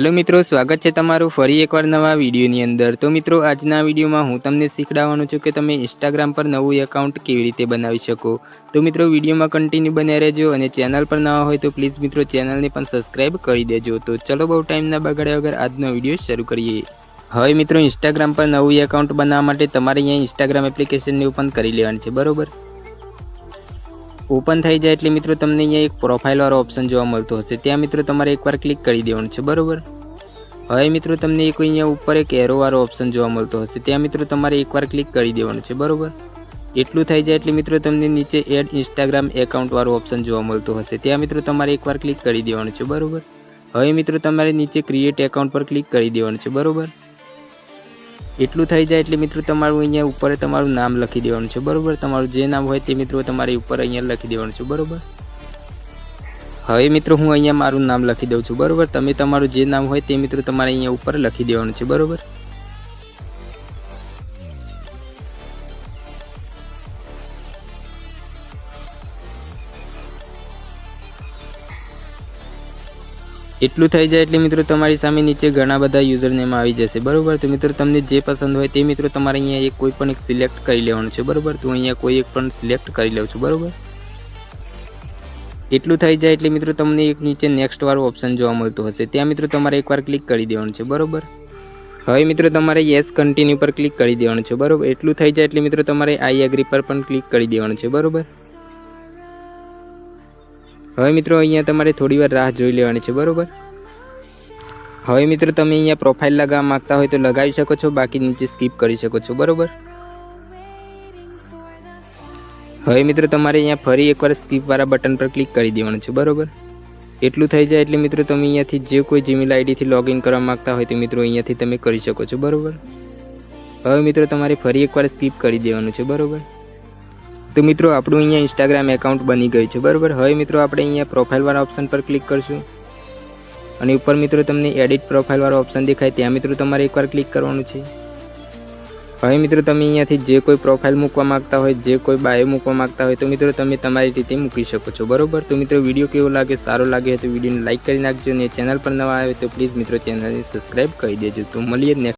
Hello मित्रों, स्वागत है तमारू फरी एकवार नवा विडियोनी अंदर। तो मित्रों, आजना विडियोमां हूँ तमने शीखवाडवानो छुं के तमे इंस्टाग्राम पर नवुं एकाउंट केवी रीते बनावी शको। तो मित्रों, विडियोमां कंटीन्यू बन्या रहेजो अने चेनल पर नवा होय तो प्लीज मित्रों चेनलने पण सब्सक्राइब करी देजो। तो चलो बहु टाइम ना बगाड्या वगर आजनो विडियो शरू करीए। हवे मित्रों, इंस्टाग्राम पर नवुं एकाउंट बनाववा माटे तमारे अहींया इंस्टाग्राम एप्लिकेशनने ओपन करी लेवानी छे, बरोबर। ओपन थई जाए एटले मित्रों तमने अहींया एक प्रोफाइल वाळो ऑप्शन जोवा मळतो हशे, त्यां मित्रों तमारे एकवार क्लिक करी देवानुं छे, बरोबर। हवे मित्रों तमने एक अहींया उपर एक एरो वाळो ऑप्शन जोवा मळतो हशे, त्यां मित्रों तमारे एकवार क्लिक करी देवानुं छे, बरोबर। एटलुं थई जाए एटले मित्रों तमने नीचे एड इंस्टाग्राम एकाउंट वाळो ऑप्शन जोवा मळतो हशे, त्यां मित्रों तमारे एकवार क्लिक करी देवानुं छे, बरोबर। हवे मित्रों तमारे नीचे क्रिएट एकाउंट पर क्लिक करी देवानुं छे, बरोबर। एटलुं थई जाए एटले मित्रों तमारुं अहींया उपर तमारुं नाम लखी देवानुं छे, बरोबर। तमारुं जे नाम होय ते मित्रों तमारे उपर अहींया लखी देवानुं छे, बरोबर। हवे मित्रों हूँ अहींया मारुं नाम लखी दઉં છું, बरोबर। तमे तमारुं जे नाम होय ते मित्रों तमारे अहींया उपर लखी देवानुं छे, बरोबर। एटलुं थई जाए एटले मित्रों तमारी सामे नीचे घणा बधा यूजर नेम आवी जशे, बरोबर। तो मित्रों तमने जे पसंद होय ते मित्रों तमारे अहींया एक कोई पण एक सिलेक्ट करी लेवानुं छे, बरोबर। तो अहींया कोई एक पण सिलेक्ट करी लઉં છું, बरोबर। एटलुं थई जाए एटले मित्रों तमने एक नीचे नेक्स्ट वाळो ऑप्शन जोवा मळतो हशे, त्यां मित्रों तमारे एकवार क्लिक करी देवानुं छे, बरोबर। हवे मित्रों तमारे येस कन्टिन्यू पर क्लिक करी देवानुं छे, बरोबर। एटलुं थई जाए एटले मित्रों तमारे आई एग्री पर पण क्लिक करी देवानुं छे, बरोबर। हवे मित्रों अहींया तमारे थोड़ीवार राह जोई लेवानी छे, बरोबर। हवे मित्रों तमे अहींया प्रोफाइल लगाववा मांगता होय तो लगावी शको छो, बाकी नीचे स्कीप करी शको छो, बरोबर। हवे मित्रों तमारे अहींया फरी एकवार स्कीप वाळा बटन पर क्लिक करी देवानुं छे, बरोबर। एटलुं थई जाए एटले मित्रों तमे अहींयाथी जे कोई जीमेल आईडी थी लॉगिन करवा मांगता होय तो मित्रों अहींयाथी तमे करी शको छो, बरोबर। हवे मित्रों तमारे फरी एकवार स्कीप करी देवानुं छे, बरोबर। तो मित्रों आपणुं अहींया इंस्टाग्राम एकाउंट बनी गयुं छे, बरोबर। हवे मित्रों आपणे अहींया प्रोफाइल वाळा ऑप्शन पर क्लिक करशुं अने उपर मित्रों तमने एडिट प्रोफाइल वाळो ऑप्शन देखाय त्यां मित्रों तमारे एकवार क्लिक करवानुं छे। हवे मित्रों तमे अहींयाथी जे कोई प्रोफाइल मूकवा मांगता होय, जे कोई बायो मूकवा मांगता होय तो मित्रों तमे तमारी रीते मूकी शको छो, बरोबर। तो मित्रों विडियो केवो लागे, सारो लागे तो विडियोने लाइक करी नाखजो, ने चेनल पर नवा आवे तो प्लीज मित्रों चेनलने सब्सक्राइब करी देजो। तो मळीए नेक्स्ट